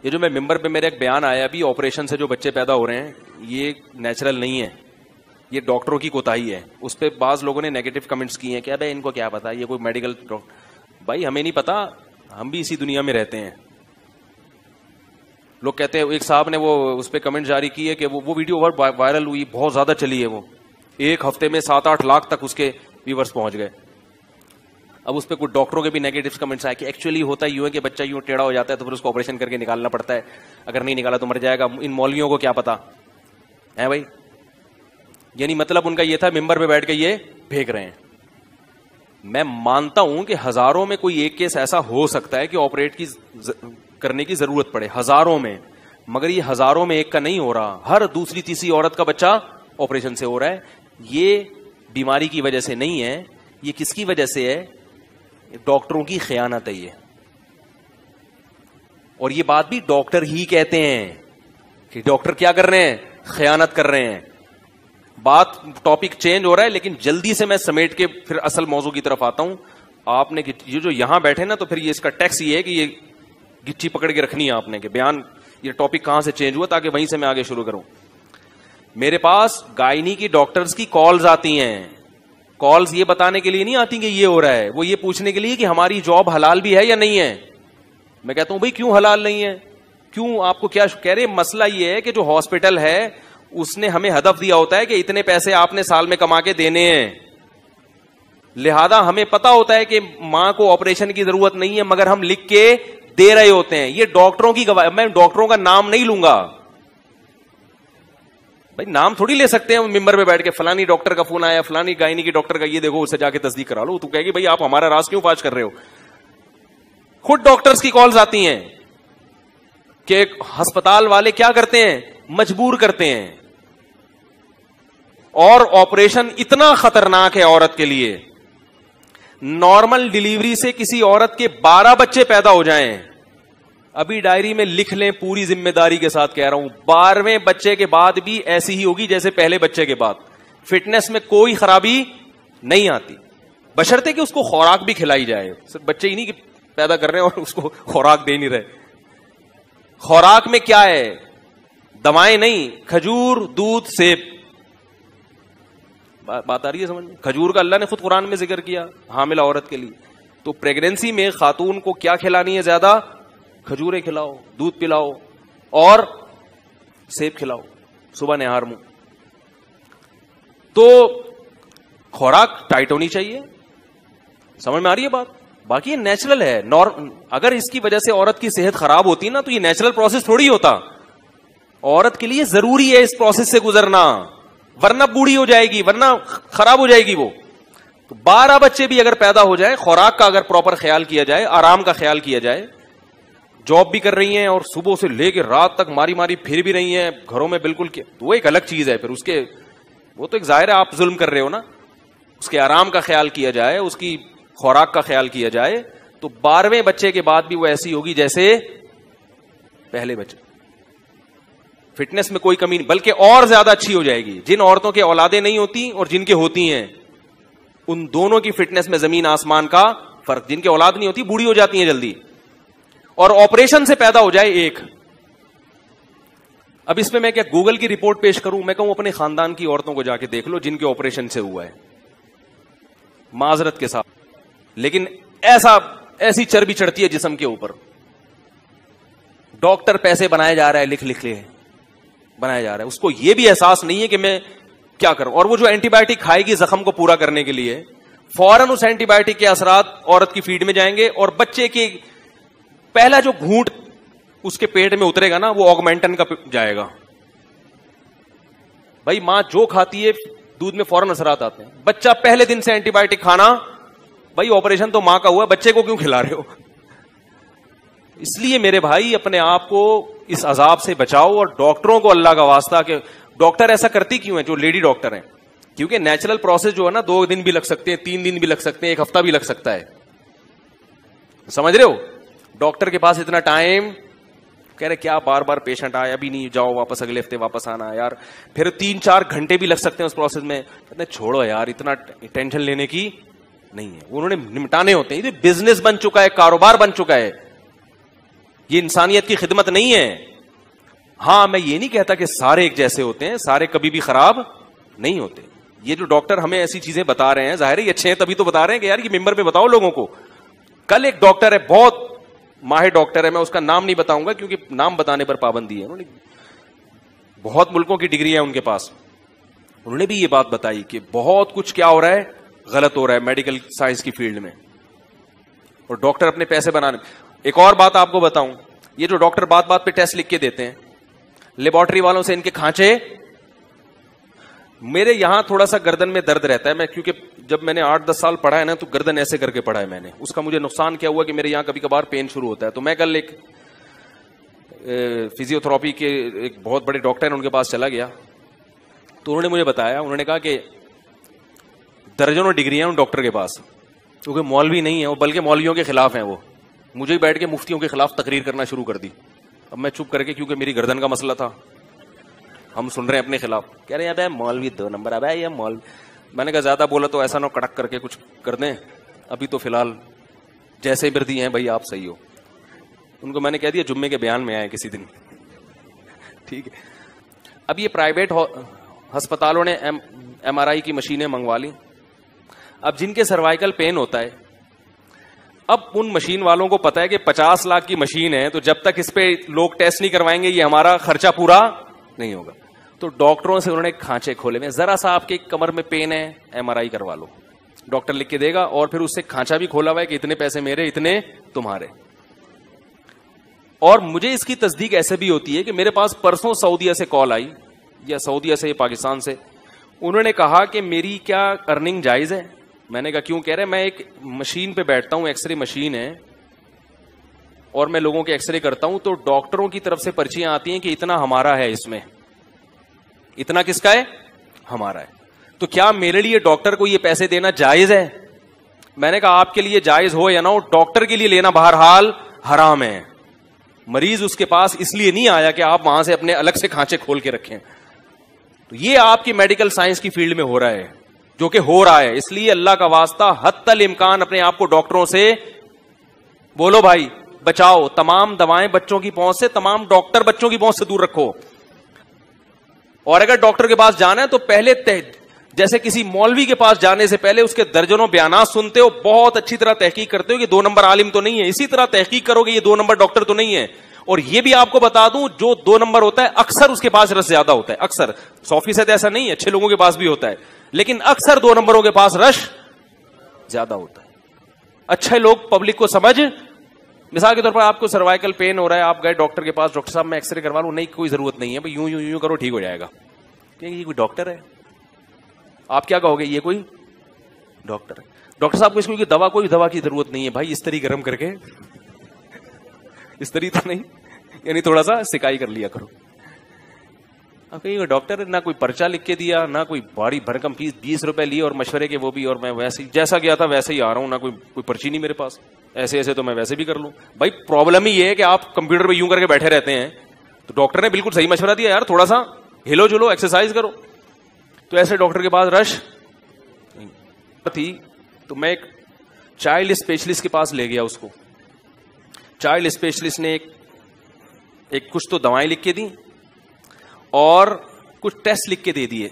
یہ جو میں ممبر پہ میرا ایک بیان آیا ابھی, آپریشن سے جو بچے پیدا ہو رہے ہیں, یہ نیچرل نہیں ہے, یہ ڈاکٹروں کی کوتاہی ہے. اس پہ بعض لوگوں نے نیگیٹو کمنٹس کیے ہیں کہ ابے ان کو کیا پتا, یہ کوئی میڈیکل. بھائی ہمیں نہیں پتا, ہم بھی اسی دنیا میں رہتے ہیں. لوگ کہتے ہیں, ایک صاحب نے وہ اس پہ کمنٹ جاری کی ہے کہ وہ ویڈیو وائرل ہوئی, بہت زیادہ چلی ہے, وہ ایک ہفتے میں 7-8 لاکھ تک اس کے ویورز پہنچ گئے. اب اس پہ کچھ ڈاکٹروں کے بھی نیگیٹو کمنٹس آئے کہ ایکچولی ہوتا یوں ہے کہ بچہ یوں ٹیڑھا ہو جاتا ہے تو پھر اس کو آپریشن کر کے نکالنا پڑتا ہے, اگر نہیں نکالا تو مر جائے گا. ان مولویوں کو کیا پتا ہے بھائی. یعنی مطلب ان کا یہ تھا ممبر پہ بیٹھ کے یہ پھینک رہے ہیں. میں مانتا ہوں کہ ہزاروں میں کوئی ایک کیس ایسا ہو سکتا ہے کہ آپریٹ کرنے کی ضرورت پڑے, ہزاروں میں, مگر یہ ہزاروں میں ایک کا نہیں ہو رہا. ہر دوسری تیسری عورت کا بچہ آپریشن سے ہو رہا ہے. یہ بیماری کی وجہ سے نہیں ہے, یہ کس کی وجہ سے ہے؟ ڈاکٹروں کی خیانت ہے یہ. اور یہ بات بھی ڈاکٹر ہی کہتے ہیں کہ ڈاکٹر کیا کر رہے ہیں, خیانت کر رہے ہیں. بات ٹاپک چینج ہو رہا ہے لیکن جلدی سے میں سمیٹ کے پھر اصل موضوع کی طرف آتا ہوں. آپ نے یہ جو یہاں بیٹھے نا, تو پھر یہ اس کا ٹیکس یہ ہے کہ یہ گچی پکڑ کے رکھنی ہے آپ نے کہ بیان یہ ٹاپک کہاں سے چینج ہوا, تاکہ وہیں سے میں آگے شروع کروں. میرے پاس گائنی کی ڈاکٹرز کی کالز آتی ہیں. کالز یہ بتانے کے لیے نہیں آتی کہ یہ ہو رہا ہے, وہ یہ پوچھنے کے لیے کہ ہماری جاب حلال بھی ہے یا نہیں ہے. میں کہتا ہوں بھائی کیوں حلال نہیں ہے, کیوں, آپ کو کیا کہہ رہے. مسئلہ یہ ہے کہ جو ہاسپٹل ہے اس نے ہمیں ہدف دیا ہوتا ہے کہ اتنے پیسے آپ نے سال میں کما کے دینے ہیں, لہذا ہمیں پتا ہوتا ہے کہ ماں کو آپریشن کی ضرورت نہیں ہے, مگر ہم لکھ کے دے رہے ہوتے ہیں. یہ ڈاکٹروں کی گواہی. میں ڈاکٹروں کا نام نہیں لوں گا بھائی, نام تھوڑی لے سکتے ہیں ممبر پہ بیٹھ کے فلانی ڈاکٹر کا فون آیا, فلانی گائنی کی ڈاکٹر کا, یہ دیکھو اسے جا کے تصدیق کرا لو. تو کہے گی بھائی آپ ہمارا راز کیوں فاش کر رہے ہو. خود ڈاکٹرز کی کالز آتی ہیں کہ ہسپتال والے کیا کرتے ہیں, مجبور کرتے ہیں. اور آپریشن اتنا خطرناک ہے عورت کے لیے, نارمل ڈیلیوری سے کسی عورت کے 12 بچے پیدا ہو جائیں, ابھی ڈائری میں لکھ لیں, پوری ذمہ داری کے ساتھ کہہ رہا ہوں, 12ویں بچے کے بعد بھی ایسی ہی ہوگی جیسے پہلے بچے کے بعد. فٹنس میں کوئی خرابی نہیں آتی, بشرطے کہ اس کو خوراک بھی کھلائی جائے. صرف بچے ہی نہیں کہ پیدا کر رہے ہیں اور اس کو خوراک دے نہیں رہے. خوراک میں کیا ہے, دوائیں نہیں, کھجور, دودھ, سیب. بات آ رہی ہے سمجھ میں. کھجور کا اللہ نے خود قرآن میں ذکر کیا حاملہ عورت کے لیے. تو پریگنینسی میں خاتون کو کیا کھلانی ہے زیادہ, کھجوریں کھلاؤ, دودھ پلاؤ اور سیب کھلاؤ صبح نہار منہ. تو خوراک ٹائٹ ہونی چاہیے. سمجھ میں آ رہی ہے بات. باقی یہ نیچرل ہے. اگر اس کی وجہ سے عورت کی صحت خراب ہوتی نا, تو یہ نیچرل پروسیس تھوڑی ہوتا. عورت کے لیے ضروری ہے اس پروسیس سے گزرنا, ورنہ بوڑھی ہو جائے گی, ورنہ خراب ہو جائے گی وہ. تو 12 بچے بھی اگر پیدا ہو جائے, خوراک کا اگر پراپر خیال کیا جائے, آرام کا خیال کیا جائے, جاب بھی کر رہی ہیں اور صبح سے لے کے رات تک ماری ماری پھر بھی رہی ہیں گھروں میں بالکل, تو وہ ایک الگ چیز ہے. پھر اس کے وہ تو ایک ظاہر ہے آپ ظلم کر رہے ہو نا. اس کے آرام کا خیال کیا جائے, اس کی خوراک کا خیال کیا جائے, تو 12ویں بچے کے بعد بھی وہ ایسی ہوگی جیسے پہلے بچے. فٹنس میں کوئی کمی نہیں, بلکہ اور زیادہ اچھی ہو جائے گی. جن عورتوں کے اولادیں نہیں ہوتی اور جن کے ہوتی ہیں, ان دونوں کی فٹنس میں زمین آسمان کا فرق. جن کے اولاد نہیں ہوتی بوڑھی ہو جاتی ہیں جلدی, اور آپریشن سے پیدا ہو جائے ایک. اب اس میں میں کیا گوگل کی رپورٹ پیش کروں, میں کہوں اپنے خاندان کی عورتوں کو جا کے دیکھ لو جن کے آپریشن سے ہوا ہے, معذرت کے ساتھ, لیکن ایسی چربی چڑھتی ہے جسم کے اوپر. ڈاکٹر پیسے بنایا جا رہا ہے, لکھ لے بنایا جا رہا ہے. اس کو یہ بھی احساس نہیں ہے کہ میں کیا کروں. اور وہ جو اینٹی بایوٹک کھائے گی زخم کو پورا کرنے کے لیے, فوراً اس اینٹی بایوٹک کے اثرات عورت کی فیڈ میں جائیں گے, اور بچے کے پہلا جو گھونٹ اس کے پیٹ میں اترے گا نا, وہ آگمنٹن کا جائے گا. بھائی ماں جو کھاتی ہے دودھ میں فوراً اثرات آتے ہیں. بچہ پہلے دن سے اینٹی بایوٹک کھانا, بھائی آپریشن تو ماں کا ہوا, بچے کو کیوں کھلا رہے ہو. اس لیے میرے بھائی اپنے آپ کو اس عذاب سے بچاؤ, اور ڈاکٹروں کو اللہ کا واسطہ کہ ڈاکٹر ایسا کرتی کیوں ہیں جو لیڈی ڈاکٹر ہیں, کیونکہ نیچرل پروسیس جو ہے نا 2 دن بھی لگ سکتے ہیں, 3 دن بھی لگ سکتے ہیں, 1 ہفتہ بھی لگ سکتا ہے. سمجھ رہے ہو. ڈاکٹر کے پاس اتنا ٹائم, کہہ رہے کیا بار بار پیشنٹ آیا, ابھی نہیں, جاؤ واپس اگلے ہفتے واپس آنا یار. پھر 3-4 گھنٹے بھی لگ سکتے ہیں اس پروسیس میں. کہتے ہیں چھوڑو یار, اتنا ٹینشن لینے کی نہیں ہے, انہوں نے نمٹانے ہوتے ہیں. یہ بزنس بن چکا ہے, کاروبار بن چکا ہے. یہ انسانیت کی خدمت نہیں ہے. ہاں میں یہ نہیں کہتا کہ سارے ایک جیسے ہوتے ہیں, سارے کبھی بھی خراب نہیں ہوتے. یہ جو ڈاکٹر ہمیں ایسی چیزیں بتا رہے ہیں, ظاہر ہے یہ اچھے ہیں تبھی تو بتا رہے ہیں کہ یار یہ ممبر پہ بتاؤ لوگوں کو. کل ایک ڈاکٹر ہے, بہت ماہر ڈاکٹر ہے, میں اس کا نام نہیں بتاؤں گا کیونکہ نام بتانے پر پابندی ہے, انہوں نے بہت ملکوں کی ڈگری ہے ان کے پاس. انہوں نے بھی یہ بات بتائی کہ بہت کچھ کیا ہو رہا ہے, غلط ہو رہا ہے میڈیکل سائنس کی فیلڈ میں, اور ڈاکٹر اپنے پیسے بنانے. ایک اور بات آپ کو بتاؤں, یہ جو ڈاکٹر بات بات پہ ٹیسٹ لکھ کے دیتے ہیں, لیبارٹری والوں سے ان کے کھانچے. میرے یہاں تھوڑا سا گردن میں درد رہتا ہے, میں کیونکہ جب میں نے 8-10 سال پڑھا ہے نا تو گردن ایسے کر کے پڑھا ہے میں نے. اس کا مجھے نقصان کیا ہوا کہ میرے یہاں کبھی کبھار پین شروع ہوتا ہے. تو میں کل ایک فزیو تھراپی کے ایک بہت بڑے ڈاکٹر ہیں ان کے پاس چلا گیا, تو انہوں نے مجھے بتایا, انہوں نے کہا کہ درجنوں ڈگری ہیں ان ڈاکٹر کے پاس, کیونکہ مولوی نہیں ہے وہ بلکہ مولویوں کے خلاف ہیں. وہ مجھے ہی بیٹھ کے مفتیوں کے خلاف تقریر کرنا شروع کر دی. اب میں چپ کر کے, کیونکہ میری گردن کا مسئلہ تھا, ہم سن رہے ہیں اپنے خلاف, کہہ رہے ہیں ابے مولوی 2 نمبر, ابے یہ مولوی. میں نے کہا زیادہ بولا تو ایسا نہ کڑک کر کے کچھ کر دیں, ابھی تو فی الحال جیسے بردی ہیں بھائی آپ صحیح ہو. ان کو میں نے کہہ دیا جمعے کے بیان میں آئے کسی دن, ٹھیک ہے. اب یہ پرائیویٹ ہسپتالوں نے MRI کی مشینیں منگوا لی. اب جن کے سروائیکل پین ہوتا ہے, اب ان مشین والوں کو پتا ہے کہ 50 لاکھ کی مشین ہے, تو جب تک اس پہ لوگ ٹیسٹ نہیں کروائیں گے یہ ہمارا خرچہ پورا نہیں ہوگا. تو ڈاکٹروں سے انہوں نے کھانچے کھولے ہوئے, ذرا سا آپ کے کمر میں پین ہے MRI کروا لو, ڈاکٹر لکھ کے دے گا, اور پھر اس سے کھانچا بھی کھولا ہوا ہے کہ اتنے پیسے میرے اتنے تمہارے. اور مجھے اس کی تصدیق ایسے بھی ہوتی ہے کہ میرے پاس پرسوں سعودیہ سے کال آئی, یا سعودیہ سے یا پاکستان سے, انہوں نے کہا کہ میری کیا ارننگ جائز ہے. میں نے کہا کیوں؟ کہہ رہے میں ایک مشین پہ بیٹھتا ہوں, ایکس رے مشین ہے, اور میں لوگوں کے ایکس رے کرتا ہوں, تو ڈاکٹروں کی طرف سے پرچیاں آتی ہیں کہ اتنا ہمارا ہے, اس میں اتنا کس کا ہے؟ ہمارا ہے. تو کیا میرے لیے ڈاکٹر کو یہ پیسے دینا جائز ہے؟ میں نے کہا آپ کے لیے جائز ہو یا نہ ہو, ڈاکٹر کے لیے لینا بہرحال حرام ہے. مریض اس کے پاس اس لیے نہیں آیا کہ آپ وہاں سے اپنے الگ سے کھانچے کھول کے رکھیں. تو یہ آپ کی میڈیکل سائنس کی فیلڈ میں ہو رہا ہے, جو کہ ہو رہا ہے. اس لیے اللہ کا واسطہ حتی الامکان اپنے آپ کو ڈاکٹروں سے بولو بھائی بچاؤ. تمام دوائیں بچوں کی پہنچ سے, تمام ڈاکٹر بچوں کی پہنچ سے دور رکھو. اور اگر ڈاکٹر کے پاس جانا ہے تو پہلے جیسے کسی مولوی کے پاس جانے سے پہلے اس کے درجنوں بیانات سنتے ہو, بہت اچھی طرح تحقیق کرتے ہو کہ 2 نمبر عالم تو نہیں ہے, اسی طرح تحقیق کرو کہ یہ 2 نمبر ڈاکٹر تو نہیں ہے. اور یہ بھی آپ کو بتا دوں, جو 2 نمبر ہوتا ہے اکثر اس کے پاس رش زیادہ ہوتا ہے. اکثر 100% ایسا نہیں ہے, اچھے لوگوں کے پاس بھی ہوتا ہے, لیکن اکثر 2 نمبروں کے پاس رش زیادہ ہوتا ہے. اچھے لوگ پبلک کو سمجھ, مثال کے طور پر آپ کو سروائیکل پین ہو رہا ہے, آپ گئے ڈاکٹر کے پاس, ڈاکٹر صاحب میں ایکس رے کروا لوں, نہیں کوئی ضرورت نہیں ہے بھائی, یوں یوں یوں کرو ٹھیک ہو جائے گا. یہ کوئی ڈاکٹر ہے؟ آپ کیا کہو گے, یہ کوئی ڈاکٹر ہے. ڈاکٹر صاحب کو اس کو دوا, کوئی دوا کی ضرورت نہیں ہے بھائی, استری گرم کر کے, استری تو نہیں, یعنی تھوڑا سا سکائی کر لیا کرو. آپ کہیں ڈاکٹر نہ کوئی پرچہ لکھ کے دیا, نہ کوئی بڑی بھرکم فیس 20 روپے لی اور مشورے کے وہ بھی, اور میں ویسے ہی جیسا گیا تھا ویسے ہی آ رہا ہوں, نہ کوئی پرچی نہیں میرے پاس. ایسے ایسے تو میں ویسے بھی کر لوں. بھائی پرابلم ہی یہ ہے کہ آپ کمپیوٹر پہ یوں کر کے بیٹھے رہتے ہیں. تو ڈاکٹر نے بالکل صحیح مشورہ دیا, یار تھوڑا سا ہلو جلو, ایکسرسائز کرو. تو ایسے ڈاکٹر کے پاس رش تھی. تو میں ایک چائلڈ اسپیشلسٹ کے پاس لے گیا اس کو. چائلڈ اسپیشلسٹ نے ایک کچھ تو دوائیں لکھ کے دی اور کچھ ٹیسٹ لکھ کے دے دیے.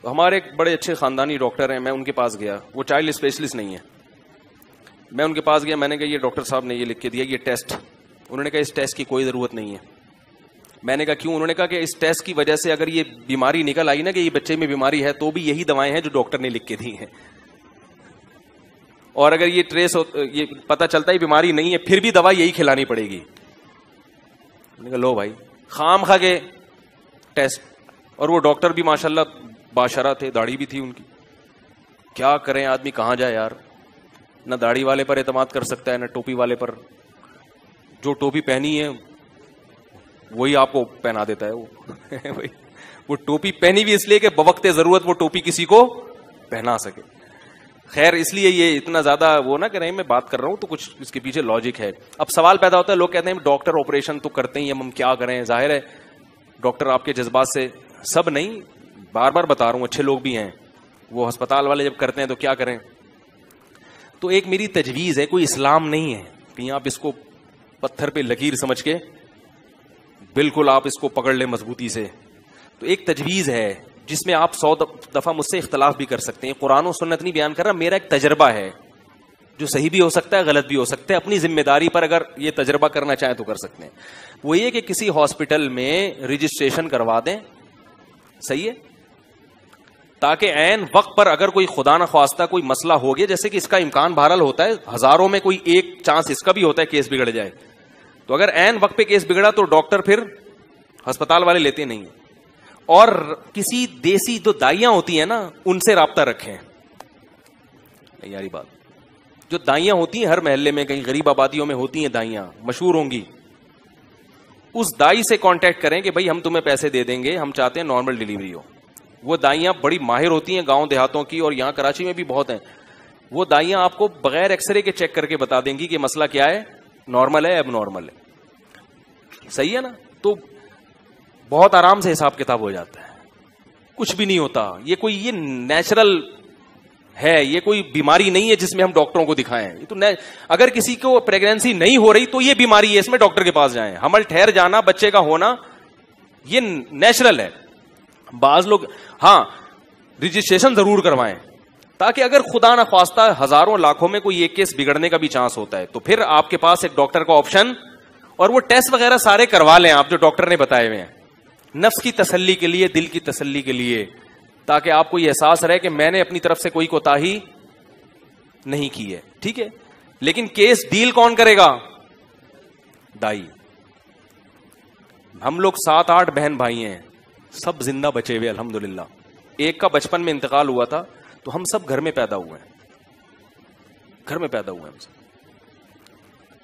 ہمارے ایک بڑے اچھے خاندانی ڈاکٹر ہیں, میں ان کے پاس گیا, وہ چائلڈ اسپیشلسٹ نہیں ہے. میں ان کے پاس گیا, میں نے کہا یہ ڈاکٹر صاحب نے یہ لکھ کے دیا یہ ٹیسٹ. انہوں نے کہا اس ٹیسٹ کی کوئی ضرورت نہیں ہے. میں نے کہا کیوں؟ انہوں نے کہا کہ اس ٹیسٹ کی وجہ سے اگر یہ بیماری نکل آئی نا کہ یہ بچے میں بیماری ہے, تو بھی یہی دوائیں ہیں جو ڈاکٹر نے لکھ کے دی ہیں, اور اگر یہ ٹریس یہ پتہ چلتا ہے بیماری نہیں ہے, پھر بھی دوا یہی کھلانی پڑے گی. میں نے کہا لو بھائی, خام کھا کے ٹیسٹ. اور وہ ڈاکٹر بھی ماشاءاللہ باشرہ تھے, داڑھی بھی تھی ان کی. کیا کریں آدمی, کہاں جائے یار, نہ داڑھی والے پر اعتماد کر سکتا ہے نہ ٹوپی والے پر. جو ٹوپی پہنی ہے وہی آپ کو پہنا دیتا ہے. وہ ٹوپی پہنی بھی اس لیے کہ بوقت ضرورت وہ ٹوپی کسی کو پہنا سکے. خیر اس لیے یہ اتنا زیادہ وہ نہ کریں, میں بات کر رہا ہوں تو کچھ اس کے پیچھے لاجک ہے. اب سوال پیدا ہوتا ہے, لوگ کہتے ہیں ڈاکٹر آپریشن تو کرتے ہیں, ہم کیا کریں. ظاہر ہے ڈاکٹر آپ کے جذبات سے, سب نہیں, بار بار بتا رہا ہوں, اچھے لوگ بھی ہیں, وہ ہسپتال والے جب کرتے ہیں تو کیا کریں. تو ایک میری تجویز ہے, کوئی اسلام نہیں ہے, کہیں آپ اس کو پتھر پہ لکیر سمجھ کے بالکل آپ اس کو پکڑ لیں مضبوطی سے. تو ایک تجویز ہے جس میں آپ 100 دفعہ مجھ سے اختلاف بھی کر سکتے ہیں. قرآن و سنت نہیں بیان کر رہا, میرا ایک تجربہ ہے جو صحیح بھی ہو سکتا ہے, غلط بھی ہو سکتا ہے. اپنی ذمہ داری پر اگر یہ تجربہ کرنا چاہیں تو کر سکتے ہیں. وہ یہ کہ کسی ہاسپٹل میں رجسٹریشن کروا دیں, صحیح ہے, تاکہ عین وقت پر اگر کوئی خدا نہ خواستہ کوئی مسئلہ ہو گیا, جیسے کہ اس کا امکان بہرحال ہوتا ہے, ہزاروں میں کوئی ایک چانس اس کا بھی ہوتا ہے کیس بگڑ جائے, تو اگر عین وقت پہ کیس بگڑا تو ڈاکٹر پھر ہسپتال والے لیتے نہیں ہیں. اور کسی دیسی جو دائیاں ہوتی ہیں نا ان سے رابطہ رکھیں. یاری بات, جو دائیاں ہوتی ہیں ہر محلے میں, کہیں غریب آبادیوں میں ہوتی ہیں دائیاں, مشہور ہوں گی, اس دائی سے کانٹیکٹ کریں کہ بھائی ہم تمہیں پیسے دے دیں گے, ہم چاہتے ہیں نارمل ڈیلیوری ہو. وہ دائیاں بڑی ماہر ہوتی ہیں گاؤں دیہاتوں کی, اور یہاں کراچی میں بھی بہت ہیں. وہ دائیاں آپ کو بغیر ایکس رے کے چیک کر کے بتا دیں گی کہ مسئلہ کیا ہے, نارمل ہے, اب نارمل ہے, صحیح ہے نا. تو بہت آرام سے حساب کتاب ہو جاتا ہے, کچھ بھی نہیں ہوتا. یہ کوئی یہ نیچرل ہے, یہ کوئی بیماری نہیں ہے جس میں ہم ڈاکٹروں کو دکھائیں. یہ تو اگر کسی کو پریگنینسی نہیں ہو رہی تو یہ بیماری ہے, اس میں ڈاکٹر کے پاس جائیں. حمل ٹھہر جانا, بچے کا ہونا, یہ نیچرل ہے. بعض لوگ ہاں رجسٹریشن ضرور کروائیں, تاکہ اگر خدا نہ خواستہ ہزاروں لاکھوں میں کوئی ایک کیس بگڑنے کا بھی چانس ہوتا ہے تو پھر آپ کے پاس ایک ڈاکٹر کا آپشن, اور وہ ٹیسٹ وغیرہ سارے کروا لیں آپ جو ڈاکٹر نے بتائے ہوئے ہیں, نفس کی تسلی کے لیے, دل کی تسلی کے لیے, تاکہ آپ کو یہ احساس رہے کہ میں نے اپنی طرف سے کوئی کوتاہی نہیں کی ہے. ٹھیک ہے, لیکن کیس ڈیل کون کرے گا؟ دائی. ہم لوگ 7-8 بہن بھائی ہیں, سب زندہ بچے ہوئے الحمدللہ. ایک کا بچپن میں انتقال ہوا تھا, تو ہم سب گھر میں پیدا ہوئے ہیں, گھر میں پیدا ہوئے ہیں ہم سب.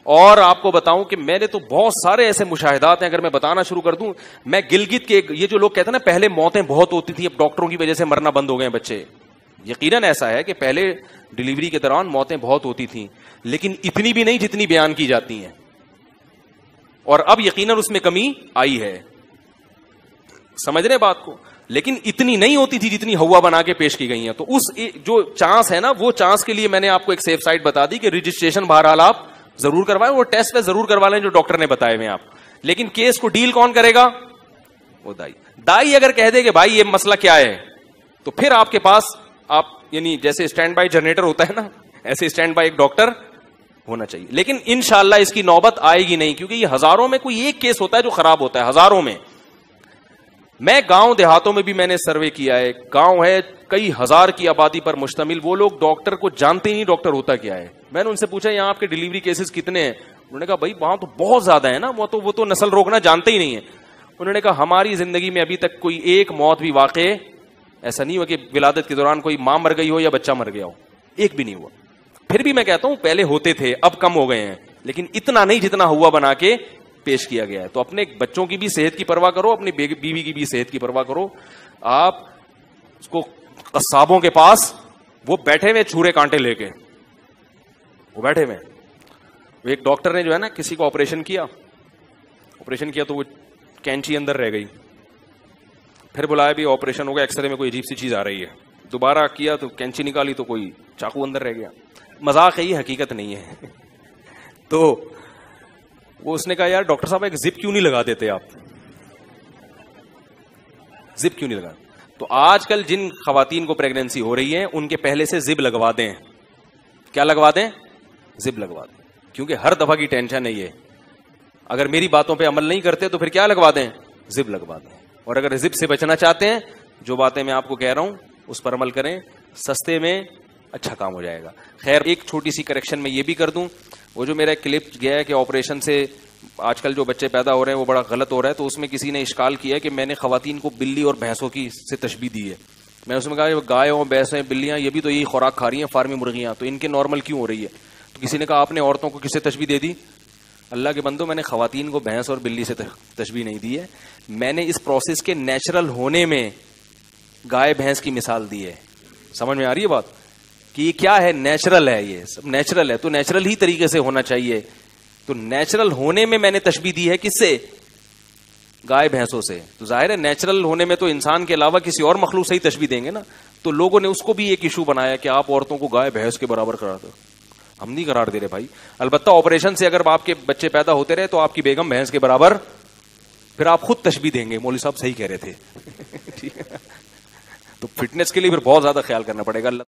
اور آپ کو بتاؤں کہ میں نے تو بہت سارے ایسے مشاہدات ہیں, اگر میں بتانا شروع کر دوں. میں گلگت کے, یہ جو لوگ کہتے ہیں نا پہلے موتیں بہت ہوتی تھیں, اب ڈاکٹروں کی وجہ سے مرنا بند ہو گئے بچے, یقیناً ایسا ہے کہ پہلے ڈیلیوری کے دوران موتیں بہت ہوتی تھیں, لیکن اتنی بھی نہیں جتنی بیان کی جاتی ہیں, اور اب یقیناً اس میں کمی آئی ہے. سمجھ رہے بات کو؟ لیکن اتنی نہیں ہوتی تھی جتنی ہوا بنا کے پیش کی گئی ہیں. تو اس جو چانس ہے نا, وہ چانس کے لیے میں نے آپ کو ایک سیف سائٹ بتا دی کہ رجسٹریشن بہرحال آپ ضرور کروائیں, وہ ٹیسٹ پہ ضرور کروا لیں جو ڈاکٹر نے بتائے ہوئے آپ. لیکن کیس کو ڈیل کون کرے گا؟ وہ دائی. دائی اگر کہہ دے کہ بھائی یہ مسئلہ کیا ہے, تو پھر آپ کے پاس آپ یعنی جیسے اسٹینڈ بائی جنریٹر ہوتا ہے نا, ایسے اسٹینڈ بائی ایک ڈاکٹر ہونا چاہیے. لیکن انشاءاللہ اس کی نوبت آئے گی نہیں, کیونکہ یہ ہزاروں میں کوئی ایک کیس ہوتا ہے جو خراب ہوتا ہے, ہزاروں میں. میں گاؤں دیہاتوں میں بھی میں نے سروے کیا ہے, گاؤں ہے کئی ہزار کی آبادی پر مشتمل, وہ لوگ ڈاکٹر کو جانتے ہی نہیں ڈاکٹر ہوتا کیا ہے. میں نے ان سے پوچھا یہاں آپ کے ڈیلیوری کیسز کتنے ہیں؟ انہوں نے کہا بھائی وہاں تو بہت زیادہ ہے نا, وہ تو نسل روکنا جانتے ہی نہیں ہے. انہوں نے کہا ہماری زندگی میں ابھی تک کوئی ایک موت بھی واقع ایسا نہیں ہوا کہ ولادت کے دوران کوئی ماں مر گئی ہو یا بچہ مر گیا ہو, ایک بھی نہیں ہوا. پھر بھی میں کہتا ہوں پہلے ہوتے تھے, اب کم ہو گئے ہیں, لیکن اتنا نہیں جتنا ہوا بنا کے پیش کیا گیا ہے. تو اپنے بچوں کی بھی صحت کی پرواہ کرو, اپنی بیوی کی بھی صحت کی پرواہ کرو. آپ اس کو قصابوں کے پاس وہ بیٹھے ہوئے چھورے کانٹے لے کے, وہ بیٹھے ہوئے. ایک ڈاکٹر نے جو ہے نا کسی کو آپریشن کیا تو وہ کینچی اندر رہ گئی. پھر بلایا بھی آپریشن ہو گیا, ایکس رے میں کوئی عجیب سی چیز آ رہی ہے. دوبارہ کیا تو کینچی نکالی تو کوئی چاقو اندر رہ گیا. مذاق ہے یہ, حقیقت نہیں ہے. تو وہ اس نے کہا یار ڈاکٹر صاحب ایک زپ کیوں نہیں لگا دیتے آپ, زپ کیوں نہیں لگا. تو آج کل جن خواتین کو پریگنینسی ہو رہی ہے ان کے پہلے سے زب لگوا دیں. کیا لگوا دیں؟ زب لگوا دیں, کیونکہ ہر دفعہ کی ٹینشن ہے یہ. اگر میری باتوں پہ عمل نہیں کرتے تو پھر کیا لگوا دیں؟ زب لگوا دیں. اور اگر زب سے بچنا چاہتے ہیں, جو باتیں میں آپ کو کہہ رہا ہوں اس پر عمل کریں, سستے میں اچھا کام ہو جائے گا. خیر ایک چھوٹی سی کریکشن میں یہ بھی کر دوں, وہ جو میرا کلپ گیا ہے کہ آپریشن سے آج کل جو بچے پیدا ہو رہے ہیں وہ بڑا غلط ہو رہا ہے, تو اس میں کسی نے اشکال کیا ہے کہ میں نے خواتین کو بلی اور بھینسوں کی سے تشبیہ دی ہے. میں اس میں کہا گائے ہوں, بھینسیں, بلیاں, یہ بھی تو یہی خوراک کھا رہی ہیں, فارمی مرغیاں, تو ان کے نارمل کیوں ہو رہی ہے؟ تو کسی نے کہا آپ نے عورتوں کو کس سے تشبیہ دے دی؟ اللہ کے بندو, میں نے خواتین کو بھینس اور بلی سے تشبیہ نہیں دی ہے, میں نے اس پروسیس کے نیچرل ہونے میں گائے بھینس کی مثال دی ہے. سمجھ میں آ رہی ہے بات کہ یہ کیا ہے؟ نیچرل ہے, یہ سب نیچرل ہے, تو نیچرل ہی طریقے سے ہونا چاہیے. تو نیچرل ہونے میں نے تشبیہ دی ہے کس سے؟ گائے بھینسوں سے. تو ظاہر ہے نیچرل ہونے میں تو انسان کے علاوہ کسی اور مخلوق سے ہی تشبیہ دیں گے نا. تو لوگوں نے اس کو بھی ایک ایشو بنایا کہ آپ عورتوں کو گائے بھینس کے برابر کرا دو. ہم نہیں قرار دے رہے بھائی. البتہ آپریشن سے اگر آپ کے بچے پیدا ہوتے رہے تو آپ کی بیگم بھینس کے برابر, پھر آپ خود تشبیہ دیں گے مولوی صاحب صحیح کہہ رہے تھے. ٹھیک ہے, تو فٹنس کے لیے پھر بہت زیادہ خیال کرنا پڑے گا.